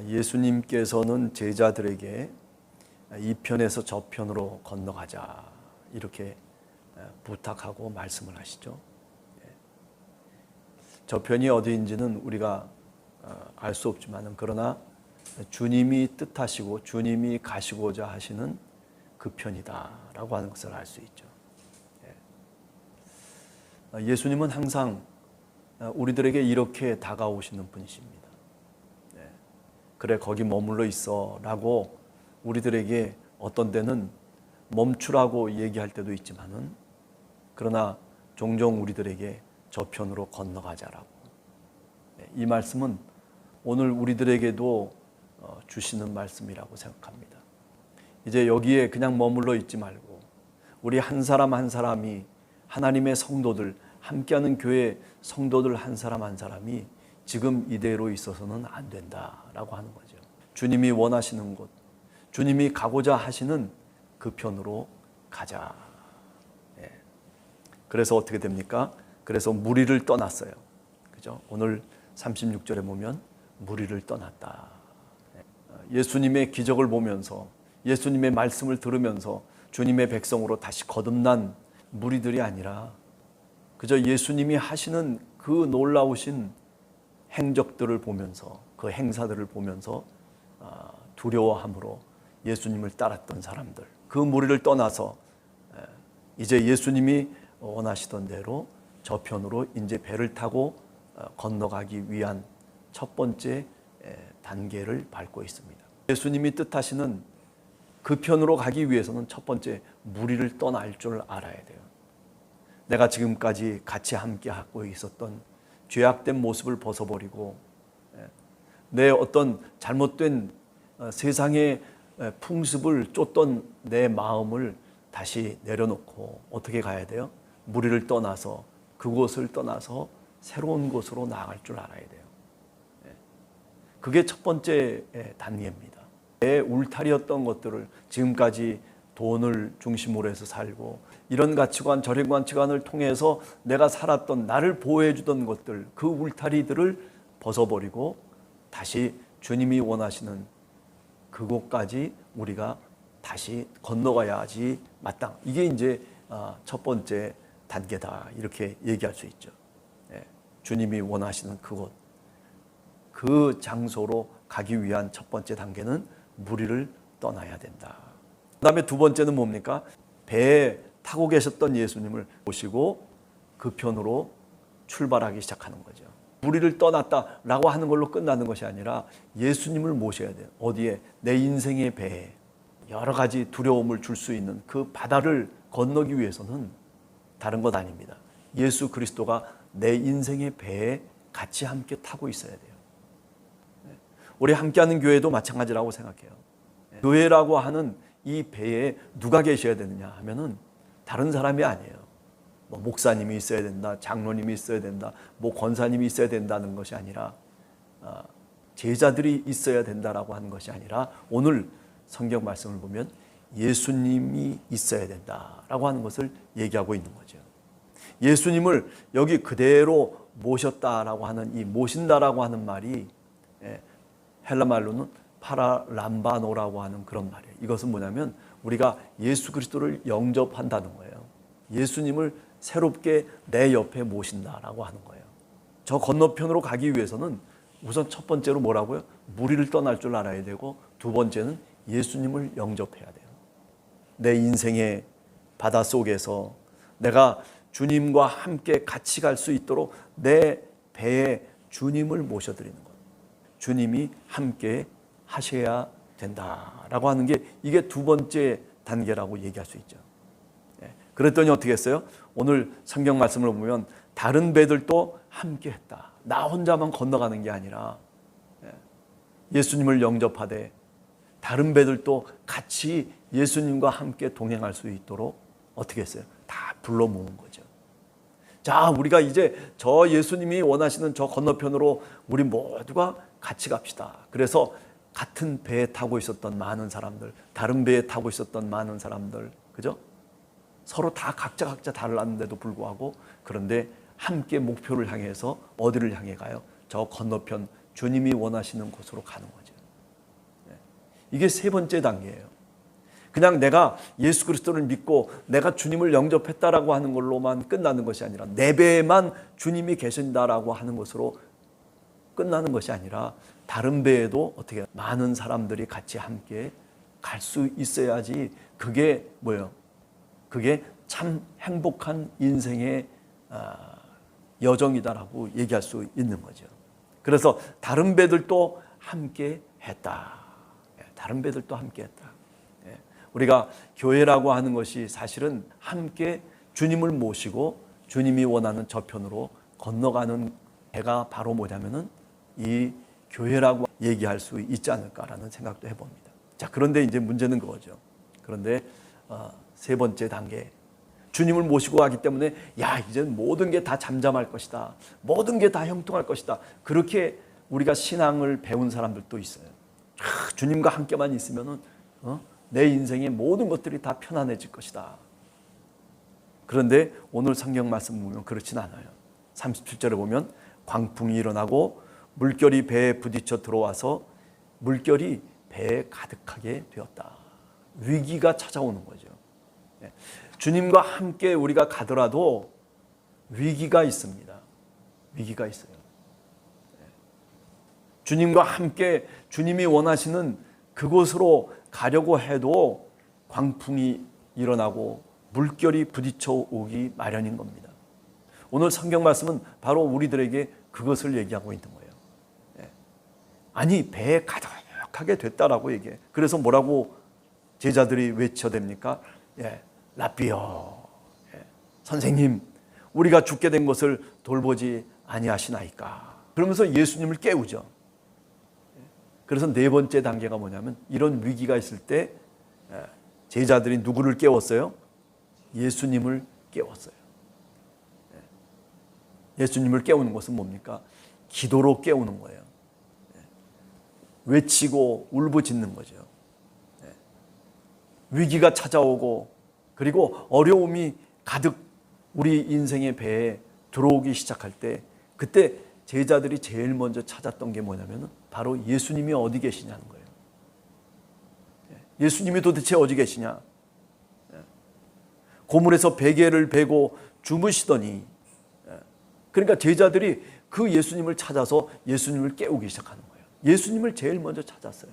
예수님께서는 제자들에게 이 편에서 저 편으로 건너가자 이렇게 부탁하고 말씀을 하시죠. 저 편이 어디인지는 우리가 알 수 없지만 그러나 주님이 뜻하시고 주님이 가시고자 하시는 그 편이다라고 하는 것을 알 수 있죠. 예수님은 항상 우리들에게 이렇게 다가오시는 분이십니다. 그래 거기 머물러 있어 라고 우리들에게 어떤 때는 멈추라고 얘기할 때도 있지만은 그러나 종종 우리들에게 저편으로 건너가자라고. 이 말씀은 오늘 우리들에게도 주시는 말씀이라고 생각합니다. 이제 여기에 그냥 머물러 있지 말고 우리 한 사람 한 사람이 하나님의 성도들, 함께하는 교회 성도들 한 사람 한 사람이 지금 이대로 있어서는 안 된다라고 하는 거죠. 주님이 원하시는 곳, 주님이 가고자 하시는 그 편으로 가자. 그래서 어떻게 됩니까? 그래서 무리를 떠났어요. 그죠? 오늘 36절에 보면 무리를 떠났다. 예수님의 기적을 보면서 예수님의 말씀을 들으면서 주님의 백성으로 다시 거듭난 무리들이 아니라 그저 예수님이 하시는 그 놀라우신 행적들을 보면서 그 행사들을 보면서 두려워함으로 예수님을 따랐던 사람들, 그 무리를 떠나서 이제 예수님이 원하시던 대로 저편으로 이제 배를 타고 건너가기 위한 첫 번째 단계를 밟고 있습니다. 예수님이 뜻하시는 그 편으로 가기 위해서는 첫 번째 무리를 떠날 줄 알아야 돼요. 내가 지금까지 같이 함께 하고 있었던 죄악된 모습을 벗어버리고 내 어떤 잘못된 세상의 풍습을 쫓던 내 마음을 다시 내려놓고 어떻게 가야 돼요? 무리를 떠나서 그곳을 떠나서 새로운 곳으로 나아갈 줄 알아야 돼요. 그게 첫 번째 단계입니다. 내 울타리였던 것들을 지금까지 돈을 중심으로 해서 살고 이런 가치관 저런 가치관을 통해서 내가 살았던 나를 보호해 주던 것들 그 울타리들을 벗어버리고 다시 주님이 원하시는 그곳까지 우리가 다시 건너가야지 마땅. 이게 이제 첫 번째 단계다 이렇게 얘기할 수 있죠. 주님이 원하시는 그곳 그 장소로 가기 위한 첫 번째 단계는 무리를 떠나야 된다. 그 다음에 두 번째는 뭡니까? 배에 타고 계셨던 예수님을 모시고 그 편으로 출발하기 시작하는 거죠. 무리를 떠났다라고 하는 걸로 끝나는 것이 아니라 예수님을 모셔야 돼요. 어디에? 내 인생의 배에 여러 가지 두려움을 줄 수 있는 그 바다를 건너기 위해서는 다른 것 아닙니다. 예수 그리스도가 내 인생의 배에 같이 함께 타고 있어야 돼요. 우리 함께하는 교회도 마찬가지라고 생각해요. 교회라고 하는 이 배에 누가 계셔야 되느냐 하면은 다른 사람이 아니에요. 뭐 목사님이 있어야 된다, 장로님이 있어야 된다, 뭐 권사님이 있어야 된다는 것이 아니라 제자들이 있어야 된다라고 하는 것이 아니라 오늘 성경 말씀을 보면 예수님이 있어야 된다라고 하는 것을 얘기하고 있는 거죠. 예수님을 여기 그대로 모셨다라고 하는 이 모신다라고 하는 말이 헬라 말로는 파라람바노라고 하는 그런 말이에요. 이것은 뭐냐면 우리가 예수 그리스도를 영접한다는 거예요. 예수님을 새롭게 내 옆에 모신다라고 하는 거예요. 저 건너편으로 가기 위해서는 우선 첫 번째로 뭐라고요? 무리를 떠날 줄 알아야 되고 두 번째는 예수님을 영접해야 돼요. 내 인생의 바다 속에서 내가 주님과 함께 같이 갈 수 있도록 내 배에 주님을 모셔드리는 것. 주님이 함께 하셔야 된다라고 하는 게 이게 두 번째 단계라고 얘기할 수 있죠. 그랬더니 어떻게 했어요? 오늘 성경 말씀을 보면 다른 배들도 함께 했다. 나 혼자만 건너가는 게 아니라 예수님을 영접하되 다른 배들도 같이 예수님과 함께 동행할 수 있도록 어떻게 했어요? 다 불러 모은 거죠. 자, 우리가 이제 저 예수님이 원하시는 저 건너편으로 우리 모두가 같이 갑시다. 그래서 같은 배에 타고 있었던 많은 사람들, 다른 배에 타고 있었던 많은 사람들, 그죠? 서로 다 각자 달랐는데도 불구하고 그런데 함께 목표를 향해서 어디를 향해 가요? 저 건너편 주님이 원하시는 곳으로 가는 거죠. 이게 세 번째 단계예요. 그냥 내가 예수 그리스도를 믿고 내가 주님을 영접했다라고 하는 걸로만 끝나는 것이 아니라 내 배에만 주님이 계신다라고 하는 것으로 끝나는 것이 아니라 다른 배에도 어떻게 많은 사람들이 같이 함께 갈 수 있어야지 그게 뭐예요? 그게 참 행복한 인생의 여정이다라고 얘기할 수 있는 거죠. 그래서 다른 배들도 함께 했다. 다른 배들도 함께 했다. 우리가 교회라고 하는 것이 사실은 함께 주님을 모시고 주님이 원하는 저편으로 건너가는 배가 바로 뭐냐면은 이 교회라고 얘기할 수 있지 않을까라는 생각도 해봅니다. 자, 그런데 이제 문제는 그거죠. 그런데 세 번째 단계, 주님을 모시고 가기 때문에 야, 이제 모든 게 다 잠잠할 것이다. 모든 게 다 형통할 것이다. 그렇게 우리가 신앙을 배운 사람들도 있어요. 주님과 함께만 있으면은 내 인생의 모든 것들이 다 편안해질 것이다. 그런데 오늘 성경 말씀 보면 그렇진 않아요. 37절에 보면 광풍이 일어나고 물결이 배에 부딪혀 들어와서 물결이 배에 가득하게 되었다. 위기가 찾아오는 거죠. 주님과 함께 우리가 가더라도 위기가 있습니다. 위기가 있어요. 주님과 함께 주님이 원하시는 그곳으로 가려고 해도 광풍이 일어나고 물결이 부딪혀 오기 마련인 겁니다. 오늘 성경 말씀은 바로 우리들에게 그것을 얘기하고 있는 거예요. 아니, 배에 가득하게 됐다라고 얘기해. 그래서 뭐라고 제자들이 외쳐댑니까? 라삐어, 선생님, 우리가 죽게 된 것을 돌보지 아니하시나이까. 그러면서 예수님을 깨우죠. 그래서 네 번째 단계가 뭐냐면 이런 위기가 있을 때 제자들이 누구를 깨웠어요? 예수님을 깨웠어요. 예수님을 깨우는 것은 뭡니까? 기도로 깨우는 거예요. 외치고 울부짖는 거죠. 위기가 찾아오고 그리고 어려움이 가득 우리 인생의 배에 들어오기 시작할 때 그때 제자들이 제일 먼저 찾았던 게 뭐냐면 바로 예수님이 어디 계시냐는 거예요. 예수님이 도대체 어디 계시냐? 고물에서 베개를 베고 주무시더니, 그러니까 제자들이 그 예수님을 찾아서 예수님을 깨우기 시작하는 거예요. 예수님을 제일 먼저 찾았어요.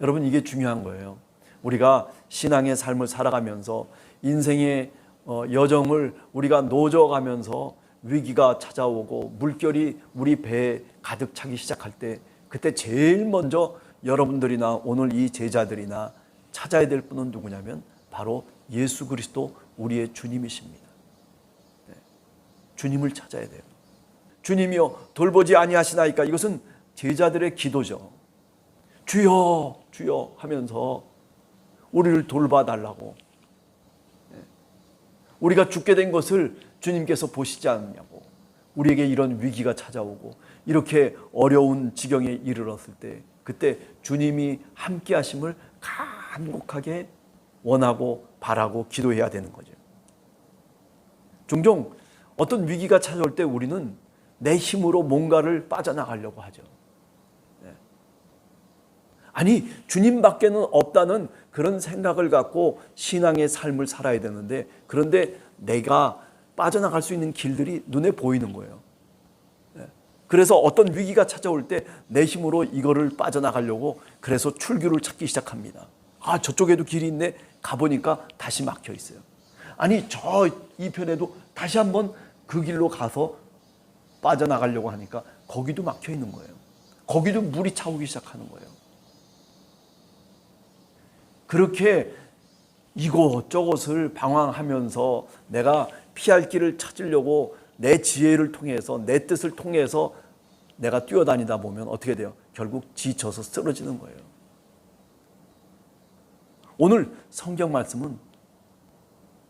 여러분, 이게 중요한 거예요. 우리가 신앙의 삶을 살아가면서 인생의 여정을 우리가 노져가면서 위기가 찾아오고 물결이 우리 배에 가득 차기 시작할 때 그때 제일 먼저 여러분들이나 오늘 이 제자들이나 찾아야 될 분은 누구냐면 바로 예수 그리스도 우리의 주님이십니다. 주님을 찾아야 돼요. 주님이여 돌보지 아니하시나이까. 이것은 제자들의 기도죠. 주여 주여 하면서 우리를 돌봐달라고, 우리가 죽게 된 것을 주님께서 보시지 않느냐고, 우리에게 이런 위기가 찾아오고 이렇게 어려운 지경에 이르렀을 때 그때 주님이 함께 하심을 간곡하게 원하고 바라고 기도해야 되는 거죠. 종종 어떤 위기가 찾아올 때 우리는 내 힘으로 뭔가를 빠져나가려고 하죠. 아니, 주님밖에는 없다는 그런 생각을 갖고 신앙의 삶을 살아야 되는데, 그런데 내가 빠져나갈 수 있는 길들이 눈에 보이는 거예요. 그래서 어떤 위기가 찾아올 때 내 힘으로 이거를 빠져나가려고 그래서 출구를 찾기 시작합니다. 아, 저쪽에도 길이 있네. 가보니까 다시 막혀 있어요. 아니, 저 이편에도 다시 한번 그 길로 가서 빠져나가려고 하니까 거기도 막혀 있는 거예요. 거기도 물이 차오기 시작하는 거예요. 그렇게 이곳저곳을 방황하면서 내가 피할 길을 찾으려고 내 지혜를 통해서 내 뜻을 통해서 내가 뛰어다니다 보면 어떻게 돼요? 결국 지쳐서 쓰러지는 거예요. 오늘 성경 말씀은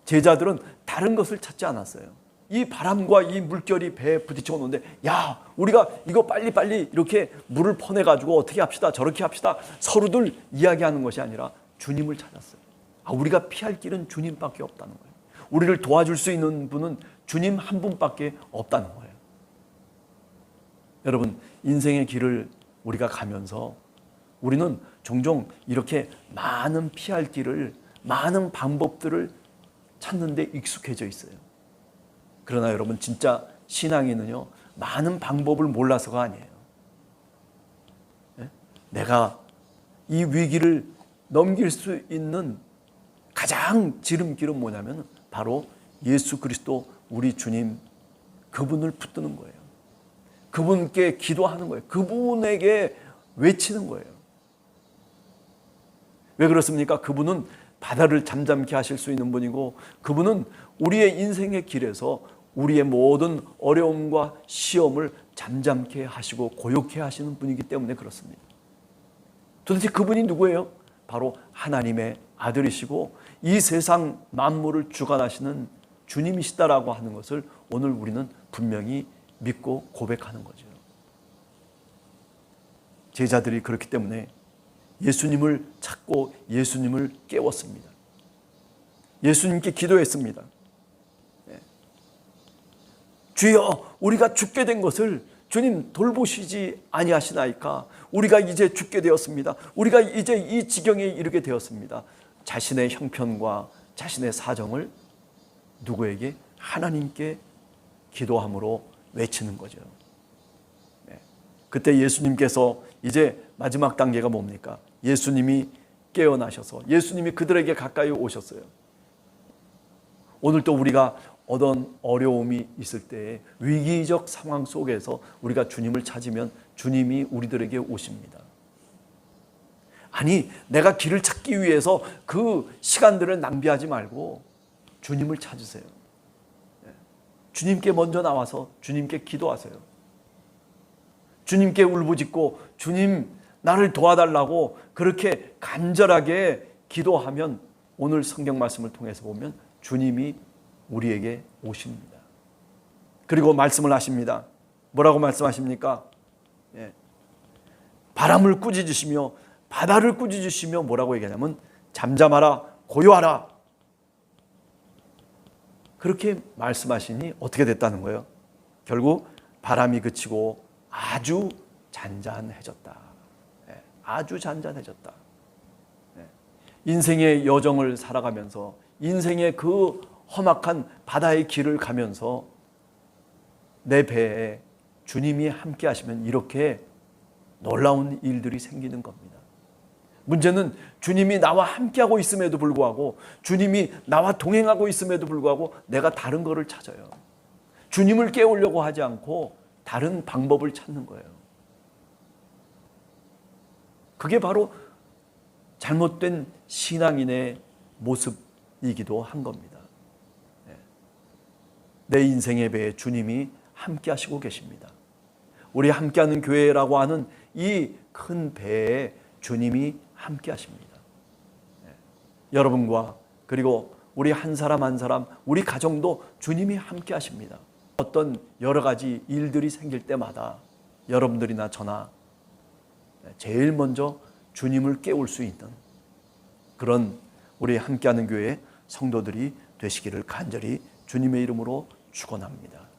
제자들은 다른 것을 찾지 않았어요. 이 바람과 이 물결이 배에 부딪혀 오는데, 야, 우리가 이거 빨리빨리 이렇게 물을 퍼내가지고 어떻게 합시다, 저렇게 합시다, 서로들 이야기하는 것이 아니라 주님을 찾았어요. 아, 우리가 피할 길은 주님밖에 없다는 거예요. 우리를 도와줄 수 있는 분은 주님 한 분밖에 없다는 거예요. 여러분, 인생의 길을 우리가 가면서 우리는 종종 이렇게 많은 피할 길을, 많은 방법들을 찾는 데 익숙해져 있어요. 그러나 여러분, 진짜 신앙인은요, 많은 방법을 몰라서가 아니에요. 내가 이 위기를 넘길 수 있는 가장 지름길은 뭐냐면 바로 예수 그리스도 우리 주님, 그분을 붙드는 거예요. 그분께 기도하는 거예요. 그분에게 외치는 거예요. 왜 그렇습니까? 그분은 바다를 잠잠케 하실 수 있는 분이고, 그분은 우리의 인생의 길에서 우리의 모든 어려움과 시험을 잠잠케 하시고 고요케 하시는 분이기 때문에 그렇습니다. 도대체 그분이 누구예요? 바로 하나님의 아들이시고 이 세상 만물을 주관하시는 주님이시다라고 하는 것을 오늘 우리는 분명히 믿고 고백하는 거죠. 제자들이 그렇기 때문에 예수님을 찾고 예수님을 깨웠습니다. 예수님께 기도했습니다. 주여, 우리가 죽게 된 것을 주님 돌보시지 아니하시나이까? 우리가 이제 죽게 되었습니다. 우리가 이제 이 지경에 이르게 되었습니다. 자신의 형편과 자신의 사정을 누구에게? 하나님께 기도함으로 외치는 거죠. 그때 예수님께서 이제 마지막 단계가 뭡니까? 예수님이 깨어나셔서 예수님이 그들에게 가까이 오셨어요. 오늘도 우리가 어떤 어려움이 있을 때, 위기적 상황 속에서 우리가 주님을 찾으면 주님이 우리들에게 오십니다. 아니, 내가 길을 찾기 위해서 그 시간들을 낭비하지 말고 주님을 찾으세요. 주님께 먼저 나와서 주님께 기도하세요. 주님께 울부짖고 주님 나를 도와달라고 그렇게 간절하게 기도하면 오늘 성경 말씀을 통해서 보면 주님이 우리에게 오십니다. 그리고 말씀을 하십니다. 뭐라고 말씀하십니까? 바람을 꾸짖으시며 바다를 꾸짖으시며 뭐라고 얘기하냐면 잠잠하라, 고요하라. 그렇게 말씀하시니 어떻게 됐다는 거예요? 결국 바람이 그치고 아주 잔잔해졌다. 아주 잔잔해졌다. 인생의 여정을 살아가면서 인생의 그 험악한 바다의 길을 가면서 내 배에 주님이 함께 하시면 이렇게 놀라운 일들이 생기는 겁니다. 문제는 주님이 나와 함께하고 있음에도 불구하고, 주님이 나와 동행하고 있음에도 불구하고 내가 다른 거를 찾아요. 주님을 깨우려고 하지 않고 다른 방법을 찾는 거예요. 그게 바로 잘못된 신앙인의 모습이기도 한 겁니다. 내 인생의 배에 주님이 함께 하시고 계십니다. 우리 함께하는 교회라고 하는 이 큰 배에 주님이 함께 하십니다. 여러분과 그리고 우리 한 사람 한 사람, 우리 가정도 주님이 함께 하십니다. 어떤 여러 가지 일들이 생길 때마다 여러분들이나 저나 제일 먼저 주님을 깨울 수 있는 그런 우리 함께하는 교회 성도들이 되시기를 간절히 주님의 이름으로 축원합니다.